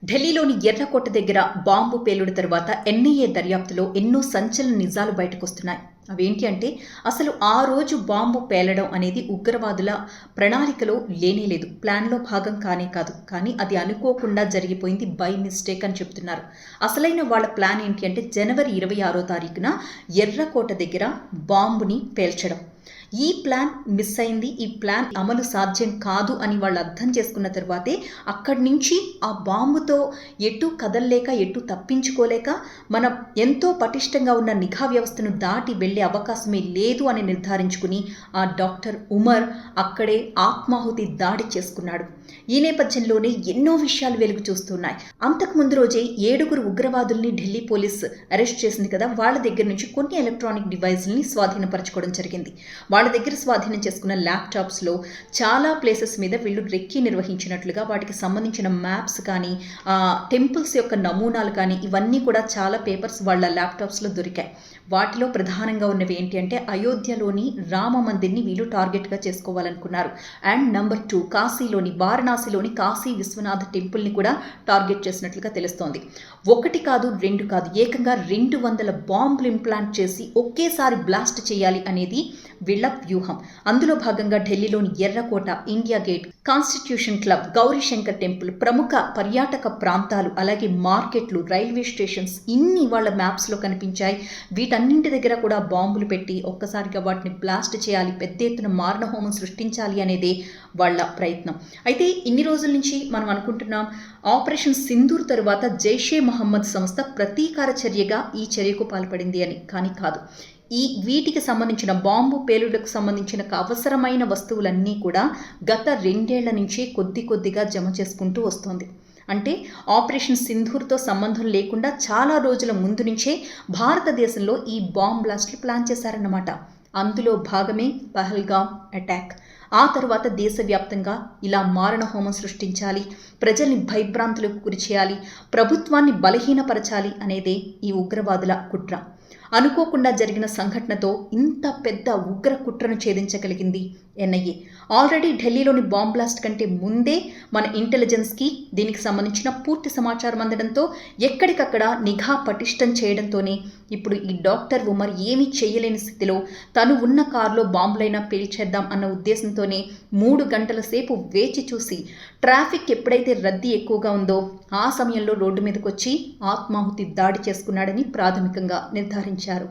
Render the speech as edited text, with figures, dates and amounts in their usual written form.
ఢిల్లీలోని ఎర్రకోట దగ్గర బాంబు పేలుడు తర్వాత ఎన్ఐఏ దర్యాప్తులో ఎన్నో సంచలన నిజాలు బయటకొస్తున్నాయి. అవేంటి అంటే అసలు ఆ రోజు బాంబు పేలడం అనేది ఉగ్రవాదుల ప్రణాళికలో లేనేలేదు, ప్లాన్లో భాగం కానే కాదు. కానీ అది అనుకోకుండా జరిగిపోయింది, బై మిస్టేక్ అని చెప్తున్నారు. అసలైన వాళ్ళ ప్లాన్ ఏంటి అంటే జనవరి 26వ తారీఖున ఎర్రకోట దగ్గర బాంబుని పేల్చడం. ఈ ప్లాన్ మిస్ అయింది, ఈ ప్లాన్ అమలు సాధ్యం కాదు అని వాళ్ళు అర్థం చేసుకున్న తర్వాతే అక్కడి నుంచి ఆ బాంబుతో ఎటు కదల్లేక ఎటు తప్పించుకోలేక మనం ఎంతో పటిష్టంగా ఉన్న నిఘా వ్యవస్థను దాటి వెళ్లే అవకాశమే లేదు అని నిర్ధారించుకుని ఆ డాక్టర్ ఉమర్ అక్కడే ఆత్మాహుతి దాడి చేసుకున్నాడు. ఈ నేపథ్యంలోనే ఎన్నో విషయాలు వెలుగు చూస్తున్నాయి. అంతకు ముందు రోజే 7 ఉగ్రవాదుల్ని ఢిల్లీ పోలీస్ అరెస్ట్ చేసింది కదా, వాళ్ళ దగ్గర నుంచి కొన్ని ఎలక్ట్రానిక్ డివైజ్ని స్వాధీనపరచుకోవడం జరిగింది. వాళ్ళ దగ్గర స్వాధీనం చేసుకున్న ల్యాప్టాప్స్లో చాలా ప్లేసెస్ మీద వీళ్ళు రెక్కి నిర్వహించినట్లుగా వాటికి సంబంధించిన మ్యాప్స్ కానీ, టెంపుల్స్ యొక్క నమూనాలు కానీ, ఇవన్నీ కూడా చాలా పేపర్స్ వాళ్ళ ల్యాప్టాప్స్లో దొరికాయి. వాటిలో ప్రధానంగా ఉన్నవి ఏంటి అంటే అయోధ్యలోని రామ మందిర్ని వీళ్ళు టార్గెట్గా చేసుకోవాలనుకున్నారు. అండ్ నెంబర్ 2 కాశీలోని వారణాసిలోని కాశీ విశ్వనాథ టెంపుల్ని కూడా టార్గెట్ చేసినట్లుగా తెలుస్తోంది. 1 కాదు 2 కాదు, ఏకంగా 200 బాంబులు ఇంప్లాంట్ చేసి ఒకేసారి బ్లాస్ట్ చేయాలి అనేది వీళ్ళ వ్యూహం. అందులో భాగంగా ఢిల్లీలోని ఎర్రకోట, India gate, constitution club, Gauri Shankar temple, ప్రముఖ పర్యాటక ప్రాంతాలు, అలాగే మార్కెట్లు, రైల్వే స్టేషన్స్ ఇన్ని వాళ్ళ మ్యాప్స్లో కనిపించాయి. వీటన్నింటి దగ్గర కూడా బాంబులు పెట్టి ఒక్కసారిగా వాటిని బ్లాస్ట్ చేయాలి, పెద్ద ఎత్తున మారణహోమం సృష్టించాలి అనేదే వాళ్ళ ప్రయత్నం. అయితే ఇన్ని రోజుల నుంచి మనం అనుకుంటున్నాం ఆపరేషన్ సింధూర్ తరువాత జైషే మహమ్మద్ సంస్థ ప్రతీకార చర్యగా ఈ చర్యకు పాల్పడింది అని. కానీ కాదు. వీటికి సంబంధించిన బాంబు పేలుడుకు సంబంధించిన అవసరమైన వస్తువులన్నీ కూడా గత 2 ఏళ్ల నుంచి కొద్దిగా జమ చేసుకుంటూ వస్తోంది. అంటే ఆపరేషన్ సింధూర్తో సంబంధం లేకుండా చాలా రోజుల ముందు నుంచే భారతదేశంలో ఈ బాంబ్ బ్లాస్ట్లు ప్లాన్ చేశారన్నమాట. అందులో భాగమే పహల్గామ్ అటాక్. ఆ తర్వాత దేశవ్యాప్తంగా ఇలా మారణహోమం సృష్టించాలి, ప్రజల్ని భయభ్రాంతులకు గురి చేయాలి, ప్రభుత్వాన్ని బలహీనపరచాలి అనేదే ఈ ఉగ్రవాదుల కుట్ర. అనుకోకుండా జరిగిన సంఘటనతో ఇంత పెద్ద ఉగ్ర కుట్రను ఛేదించగలిగింది ఎన్ఐఏ. ఆల్రెడీ ఢిల్లీలోని బాంబ్ బ్లాస్ట్ కంటే ముందే మన ఇంటెలిజెన్స్కి దీనికి సంబంధించిన పూర్తి సమాచారం అందడంతో ఎక్కడికక్కడ నిఘా పటిష్టం చేయడంతోనే ఇప్పుడు ఈ డాక్టర్ ఉమర్ ఏమీ చేయలేని స్థితిలో తను ఉన్న కారులో బాంబులైనా పేల్చేద్దాం అన్న ఉద్దేశంతోనే 3 గంటల సేపు వేచి చూసి ట్రాఫిక్ ఎప్పుడైతే రద్దీ ఎక్కువగా ఉందో ఆ సమయంలో రోడ్డు మీదకొచ్చి ఆత్మాహుతి దాడి చేసుకున్నాడని ప్రాథమికంగా నిర్ధారించారు.